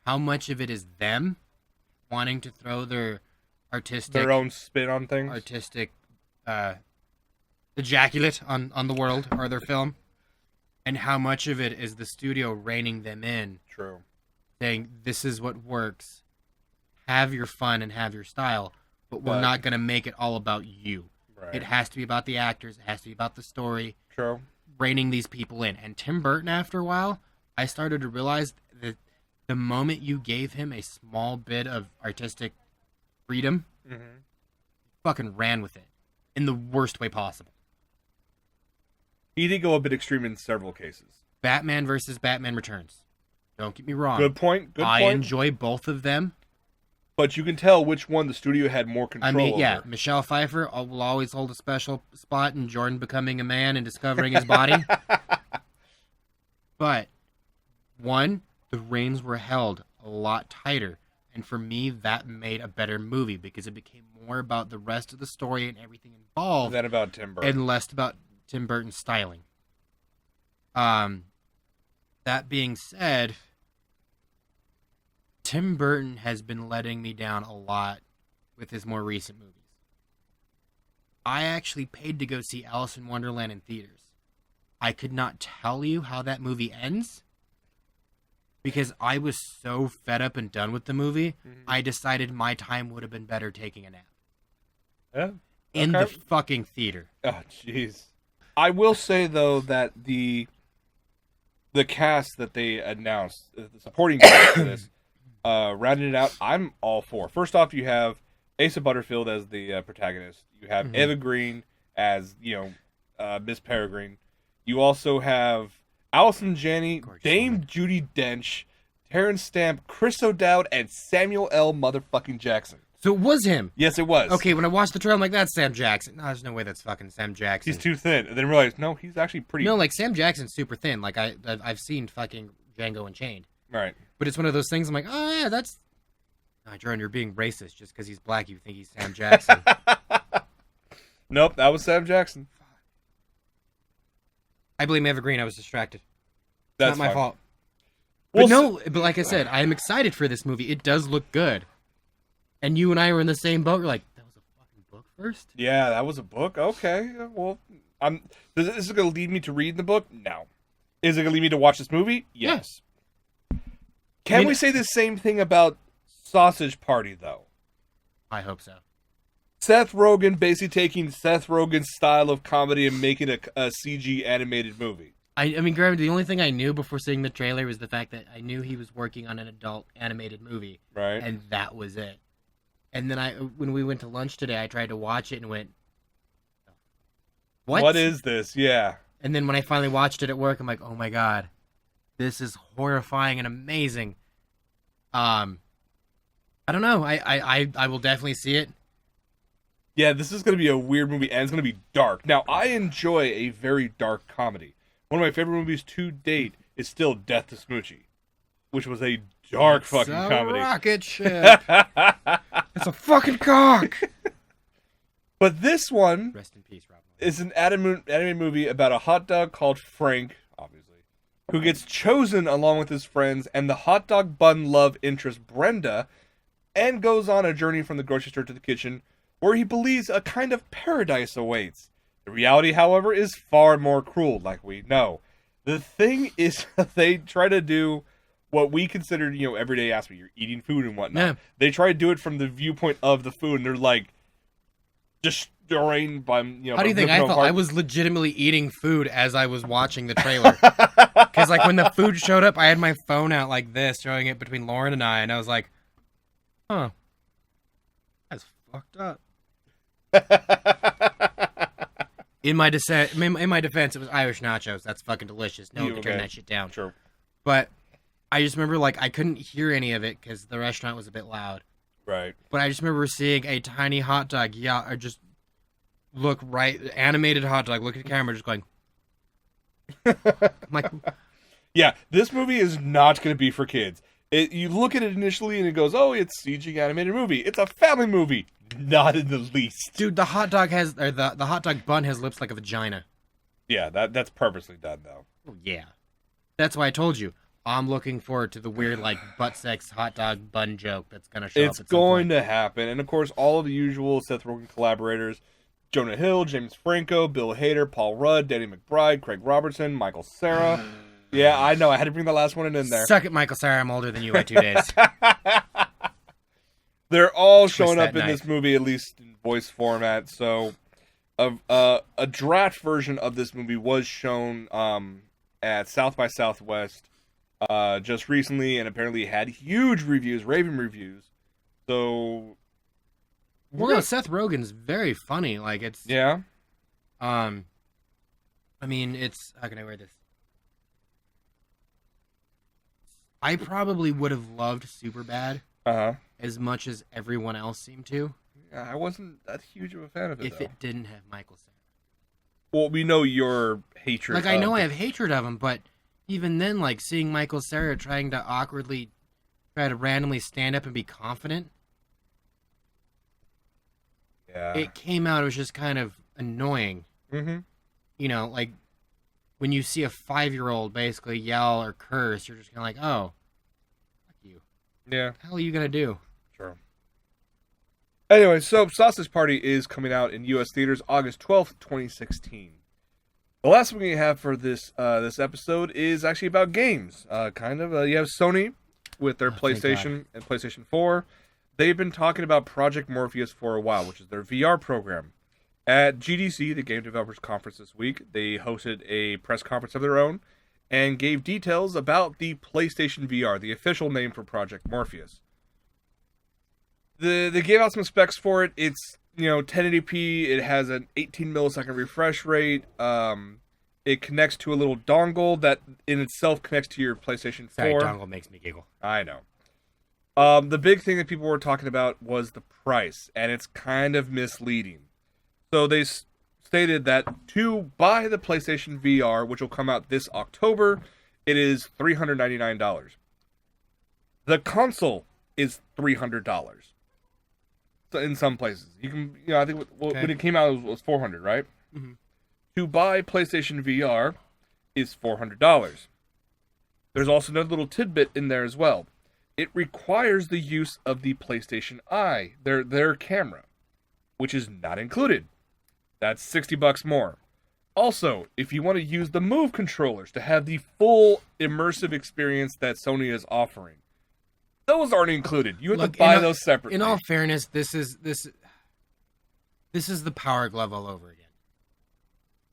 how much of it is them wanting to throw their their own spin on things, artistic ejaculate on the world or their film, and how much of it is the studio reining them in. True. Saying, this is what works, have your fun and have your style, but we're not going to make it all about you. Right. It has to be about the actors, it has to be about the story. True. Reining these people in. And Tim Burton, after a while, I started to realize that the moment you gave him a small bit of artistic freedom, fucking ran with it in the worst way possible. He did go a bit extreme in several cases. Batman versus Batman Returns. Don't get me wrong. Good point. I enjoy both of them. But you can tell which one the studio had more control over. Michelle Pfeiffer will always hold a special spot in Jordan becoming a man and discovering his body. But, one, the reins were held a lot tighter. And for me, that made a better movie, because it became more about the rest of the story and everything involved. Than about Tim Burton. And less about Tim Burton's styling. That being said, Tim Burton has been letting me down a lot with his more recent movies. I actually paid to go see Alice in Wonderland in theaters. I could not tell you how that movie ends, because I was so fed up and done with the movie, I decided my time would have been better taking a nap. Yeah. In the fucking theater. Oh, jeez. I will say, though, that the cast that they announced, the supporting cast for this, rounding it out, I'm all for. First off, you have Asa Butterfield as the protagonist. You have Eva Green as, Miss Peregrine. You also have Allison Janney, Dame Judi Dench, Terrence Stamp, Chris O'Dowd, and Samuel L. motherfucking Jackson. So it was him. Yes, it was. Okay, when I watched the trailer, I'm like, that's Sam Jackson. No, there's no way that's fucking Sam Jackson. He's too thin. And then realized, no, he's actually pretty... No, like, Sam Jackson's super thin. Like, I've seen fucking Django Unchained. Right. But it's one of those things. I'm like, oh yeah, that's. Oh, Jordan, you're being racist just because he's black. You think he's Sam Jackson? Nope, that was Sam Jackson. I blame Eva Green. I was distracted. That's not my fine. fault. We'll But no, but like I said, I am excited for this movie. It does look good. And you and I were in the same boat. We're like, that was a fucking book first? Yeah, that was a book. Okay, well, This is going to lead me to read the book? No. Is it going to lead me to watch this movie? Yes. Can we say the same thing about Sausage Party, though? I hope so. Seth Rogen basically taking Seth Rogen's style of comedy and making a CG animated movie. I mean, granted, the only thing I knew before seeing the trailer was the fact that I knew he was working on an adult animated movie. Right. And that was it. And then when we went to lunch today, I tried to watch it and went, what is this? Yeah. And then when I finally watched it at work, I'm like, oh my god, this is horrifying and amazing. I don't know. I will definitely see it. Yeah, this is going to be a weird movie, and it's going to be dark. Now, I enjoy a very dark comedy. One of my favorite movies to date is still Death to Smoochie, which was a dark fucking comedy. Rocket ship. It's a fucking cock. But this one Rest in peace, Rob. is an anime movie about a hot dog called Frank, obviously, who gets chosen along with his friends and the hot dog bun love interest Brenda, and goes on a journey from the grocery store to the kitchen, where he believes a kind of paradise awaits. The reality, however, is far more cruel, like we know. The thing is, they try to do what we consider, everyday aspect. You're eating food and whatnot. Yeah. They try to do it from the viewpoint of the food, and they're like, destroying by, How do you think I felt? I was legitimately eating food as I was watching the trailer. Because, like, when the food showed up, I had my phone out like this, showing it between Lauren and I was like, huh. That's fucked up. In my defense, it was Irish nachos. That's fucking delicious. No one can turn that shit down. Sure. But I just remember, like, I couldn't hear any of it because the restaurant was a bit loud. Right. But I just remember seeing a tiny hot dog, or just look right, animated hot dog, look at the camera, just going. I'm like, yeah, this movie is not going to be for kids. You look at it initially and it goes, oh, it's CG animated movie. It's a family movie. Not in the least. dude, the hot dog the hot dog bun has lips like a vagina. Yeah, that's purposely done, though. Oh, yeah. That's why I told you. I'm looking forward to the weird, like, butt sex hot dog bun joke that's going to show up at some It's going point. to happen. And, of course, all of the usual Seth Rogen collaborators. Jonah Hill, James Franco, Bill Hader, Paul Rudd, Danny McBride, Craig Robertson, Michael Cera. Yeah, I know. I had to bring the last one in there. Suck it, Michael Cera. I'm older than you by 2 days. They're all Twist showing up that in knife. this movie, at least in voice format. So, a draft version of this movie was shown at South by Southwest just recently, and apparently had huge reviews, raving reviews. So, Well, no, Seth Rogen's very funny. Like, it's... yeah. I mean, it's... How can I wear this? I probably would have loved Superbad Uh-huh. as much as everyone else seemed to Yeah, I wasn't that huge of a fan of it, if though. it didn't have Michael Cera. Well, we know your hatred. Like, I know I have hatred of him, but even then, like, seeing Michael Cera trying to awkwardly try to randomly stand up and be confident, Yeah. it came out, it was just kind of annoying. Mm-hmm. You know, like, when you see a 5-year-old basically yell or curse, you're just kind of like, oh, fuck you. Yeah. What the hell are you going to do? Sure. Anyway, so Sausage Party is coming out in U.S. theaters August 12th, 2016. The last one we have for this this episode is actually about games. You have Sony with their Oh, thank PlayStation and PlayStation 4. They've been talking about Project Morpheus for a while, which is their VR program. At GDC, the Game Developers Conference this week, they hosted a press conference of their own and gave details about the PlayStation VR, the official name for Project Morpheus. They gave out some specs for it. It's 1080p. It has an 18 millisecond refresh rate. It connects to a little dongle that in itself connects to your PlayStation 4. Sorry, dongle makes me giggle. I know. The big thing that people were talking about was the price, and it's kind of misleading. So they stated that to buy the PlayStation VR, which will come out this October, it is $399. The console is $300. So in some places, you can, I think when it came out, it was $400, right? Mm-hmm. To buy PlayStation VR is $400. There's also another little tidbit in there as well. It requires the use of the PlayStation Eye, their camera, which is not included. That's $60 more. Also, if you want to use the Move controllers to have the full immersive experience that Sony is offering, those aren't included. You have to buy those separately. In all fairness, this is the Power Glove all over again.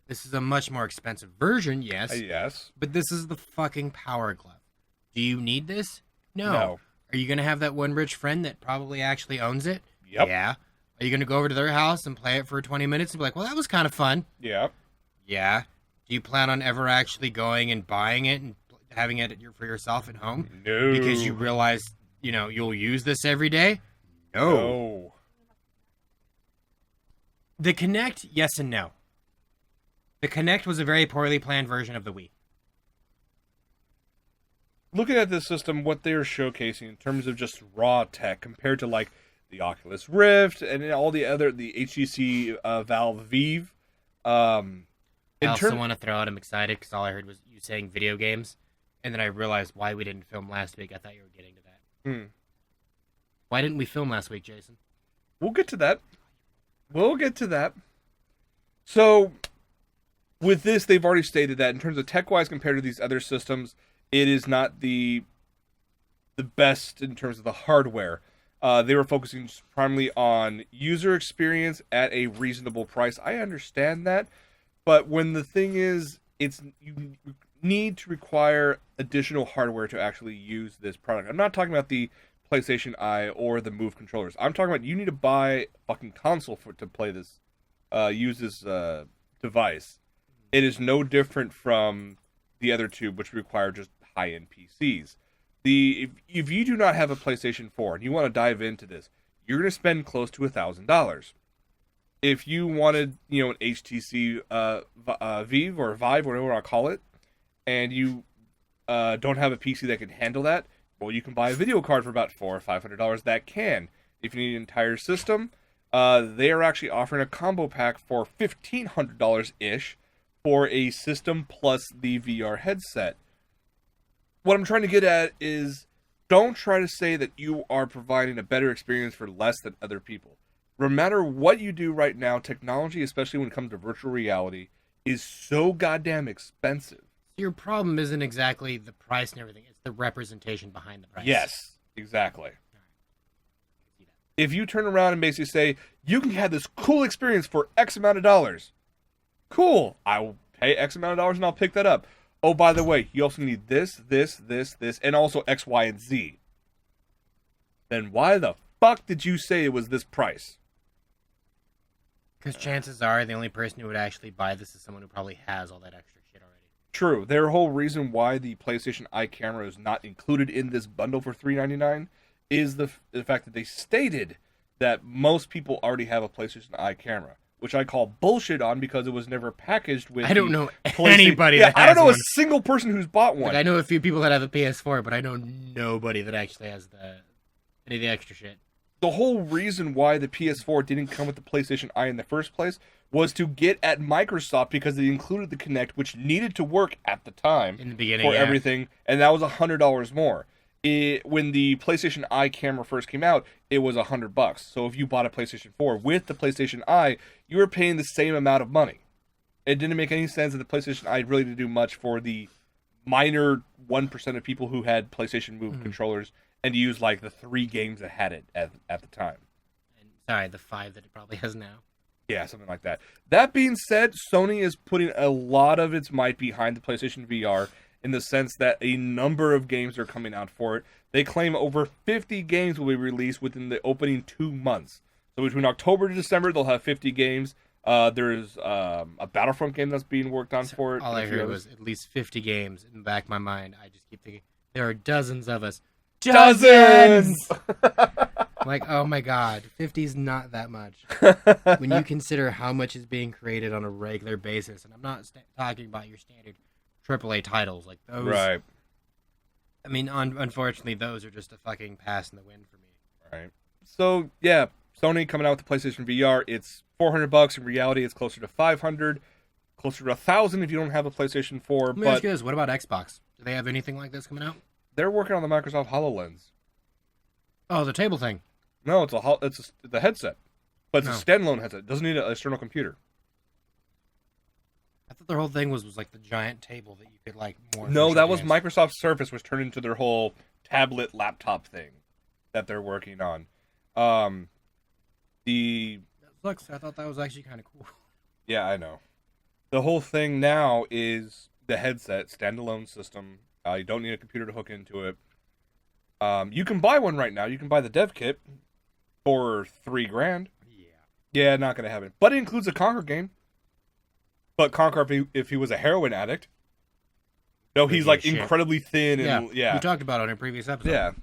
This is a much more expensive version, yes. Yes. But this is the fucking Power Glove. Do you need this? No. Are you going to have that one rich friend that probably actually owns it? Yep. Yeah. Are you going to go over to their house and play it for 20 minutes and be like, well, that was kind of fun? Yeah. Yeah. Do you plan on ever actually going and buying it and having it for yourself at home? No. Because you realize, you'll use this every day? No. The Kinect, yes and no. The Kinect was a very poorly planned version of the Wii. Looking at this system, what they're showcasing in terms of just raw tech compared to like the Oculus Rift and all the HTC Valve Vive. I also want to throw out, I'm excited because all I heard was you saying video games, and then I realized why we didn't film last week. I thought you were getting to that. Why didn't we film last week, Jason? We'll get to that. So, with this, they've already stated that in terms of tech-wise compared to these other systems, it is not the best in terms of the hardware. They were focusing primarily on user experience at a reasonable price. I understand that, but when the thing is, you need to require additional hardware to actually use this product. I'm not talking about the PlayStation Eye or the Move controllers. I'm talking about you need to buy a fucking console to play this, use this device. It is no different from the other two, which require just high-end PCs. If you do not have a PlayStation 4 and you want to dive into this, you're going to spend close to $1,000. If you wanted, an HTC Vive or Vive, whatever I'll call it, and you don't have a PC that can handle that, well, you can buy a video card for about $400 or $500 that can. If you need an entire system, they are actually offering a combo pack for $1,500-ish for a system plus the VR headset. What I'm trying to get at is, don't try to say that you are providing a better experience for less than other people. No matter what you do right now, technology, especially when it comes to virtual reality, is so goddamn expensive. Your problem isn't exactly the price and everything. It's the representation behind the price. Yes, exactly. If you turn around and basically say, you can have this cool experience for X amount of dollars. Cool. I will pay X amount of dollars and I'll pick that up. Oh, by the way, you also need this, and also X, Y, and Z. Then why the fuck did you say it was this price? Because chances are the only person who would actually buy this is someone who probably has all that extra shit already. True. Their whole reason why the PlayStation Eye camera is not included in this bundle for $399 is the fact that they stated that most people already have a PlayStation Eye camera, which I call bullshit on because it was never packaged with. I don't know anybody that has I don't know one. a single person who's bought one. Like, I know a few people that have a PS4, but I know nobody that actually has any of the extra shit. The whole reason why the PS4 didn't come with the PlayStation Eye in the first place was to get at Microsoft because they included the Kinect, which needed to work at the time in the beginning for everything, and that was $100 more. When the PlayStation Eye camera first came out, it was $100. So if you bought a PlayStation 4 with the PlayStation Eye, you were paying the same amount of money. It didn't make any sense that the PlayStation Eye really didn't do much for the minor 1% of people who had PlayStation Move controllers and used like the 3 games that had it at the time. And sorry, the 5 that it probably has now. Yeah, something like that. That being said, Sony is putting a lot of its might behind the PlayStation VR in the sense that a number of games are coming out for it. They claim over 50 games will be released within the opening 2 months. So between October to December, they'll have 50 games. There's a Battlefront game that's being worked on for it. All I heard was at least 50 games in the back of my mind. I just keep thinking, there are dozens of us. Dozens! Like, oh my god, 50 is not that much. When you consider how much is being created on a regular basis, and I'm not talking about your standard AAA titles like those. Right. I mean, unfortunately, those are just a fucking pass in the wind for me. Right. So yeah, Sony coming out with the PlayStation VR. It's $400. In reality, it's closer to $500, closer to $1,000 if you don't have a PlayStation 4. Let me ask you this: what about Xbox? Do they have anything like this coming out? They're working on the Microsoft HoloLens. Oh, the table thing. No, it's the headset, but it's No. a standalone headset. It doesn't need an external computer. I thought their whole thing was like the giant table that you could like more. No, that was games. Microsoft Surface, which turned into their whole tablet laptop thing that they're working on. The That sucks. I thought that was actually kind of cool. Yeah, I know. The whole thing now is the headset, standalone system. You don't need a computer to hook into it. You can buy one right now. You can buy the dev kit for $3,000. Yeah. Yeah, not gonna have it. But it includes a Conquer game. But Conquer, if he was a heroin addict. No, he's like Shit. incredibly thin and We talked about it in a previous episode. Yeah. That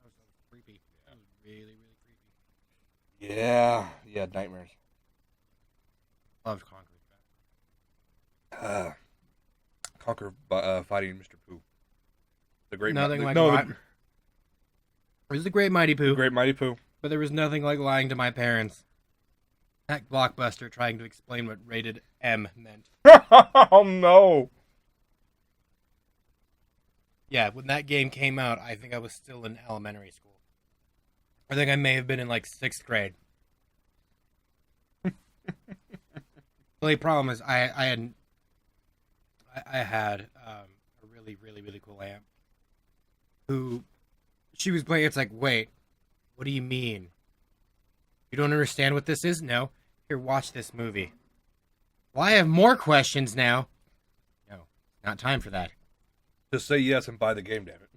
was creepy. That was really, really creepy. Yeah, nightmares. Loved Conquer. Conquer fighting Mr. Pooh. The great Nothing like no, it was the Great Mighty Pooh, the great mighty Pooh. but there was nothing like lying to my parents. That Blockbuster trying to explain what rated M meant. Oh no. Yeah, when that game came out, I think I was still in elementary school. I think I may have been in like 6th grade. The only problem is I had a really, really, really cool aunt who she was playing. It's like, wait, what do you mean? You don't understand what this is? No. Here, watch this movie. Well, I have more questions now. No, not time for that. Just say yes and buy the game, damn it.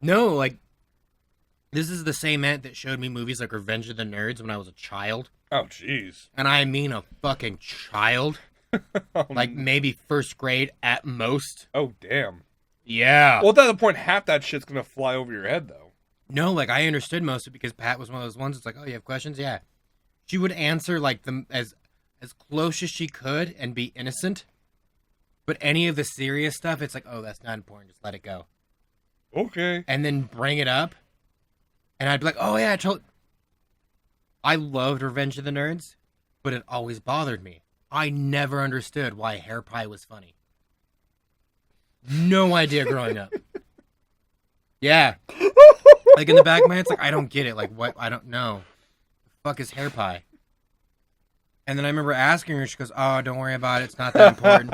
No, like, this is the same aunt that showed me movies like Revenge of the Nerds when I was a child. Oh, jeez. And I mean a fucking child. Like, maybe 1st grade at most. Oh, damn. Yeah. Well, at that point, half that shit's gonna fly over your head, though. No, like, I understood most of it because Pat was one of those ones. It's like, oh, you have questions? Yeah. She would answer, like, as close as she could and be innocent. But any of the serious stuff, it's like, oh, that's not important. Just let it go. Okay. And then bring it up. And I'd be like, oh, yeah, I loved Revenge of the Nerds, but it always bothered me. I never understood why hair pie was funny. No idea growing up. Yeah. Like, in the back of my head, it's like, I don't get it. Like, what? I don't know. The fuck is hair pie? And then I remember asking her, she goes, oh, don't worry about it. It's not that important.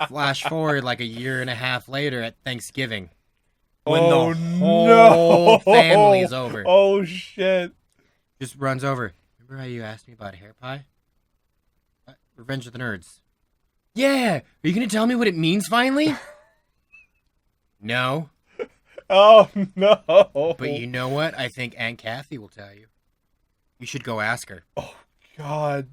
Flash forward like a year and a half later at Thanksgiving. When the whole family is over. Oh, shit. Just runs over. Remember how you asked me about hair pie? Revenge of the Nerds. Yeah! Are you going to tell me what it means finally? No. Oh, no. But you know what? I think Aunt Kathy will tell you. You should go ask her. Oh, God.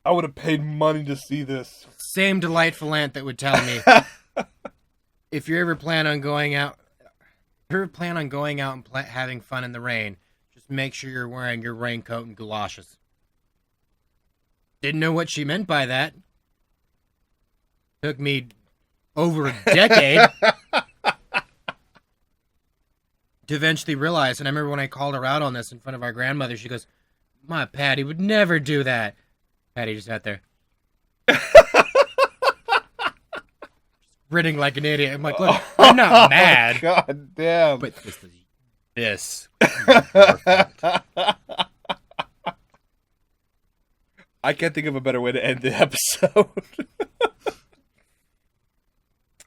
I would have paid money to see this. Same delightful aunt that would tell me, if you ever plan on going out, and having fun in the rain, just make sure you're wearing your raincoat and galoshes. Didn't know what she meant by that. Took me over a decade to eventually realize. And I remember when I called her out on this in front of our grandmother, she goes, my Patty would never do that. Patty just sat there. Grinning like an idiot. I'm like, look, I'm not mad. God damn. But this. I can't think of a better way to end the episode.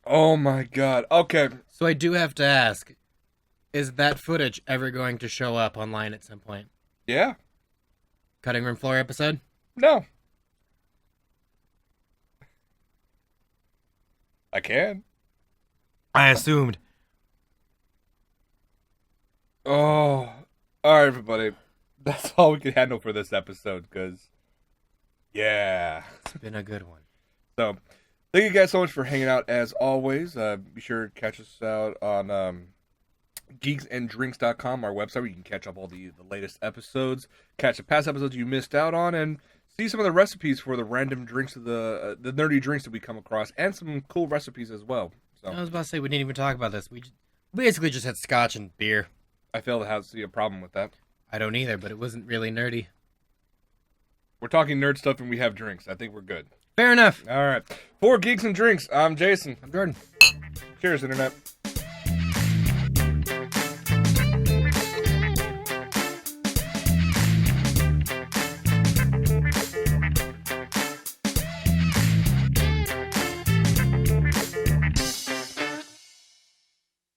Oh my God. Okay. So I do have to ask, is that footage ever going to show up online at some point? Yeah. Cutting room floor episode? No. I can. I assumed. Oh. All right, everybody. That's all we can handle for this episode, because, yeah. It's been a good one. So, thank you guys so much for hanging out, as always. Be sure to catch us out on geeksanddrinks.com, our website, where you can catch up all the latest episodes, catch the past episodes you missed out on, and see some of the recipes for the random drinks of the nerdy drinks that we come across, and some cool recipes as well. So I was about to say we didn't even talk about this. We basically just had scotch and beer. I fail to see a problem with that. I don't either, but it wasn't really nerdy. We're talking nerd stuff and we have drinks. I think we're good. Fair enough. All right. For Geeks and Drinks, I'm Jason. I'm Jordan. Cheers, Internet.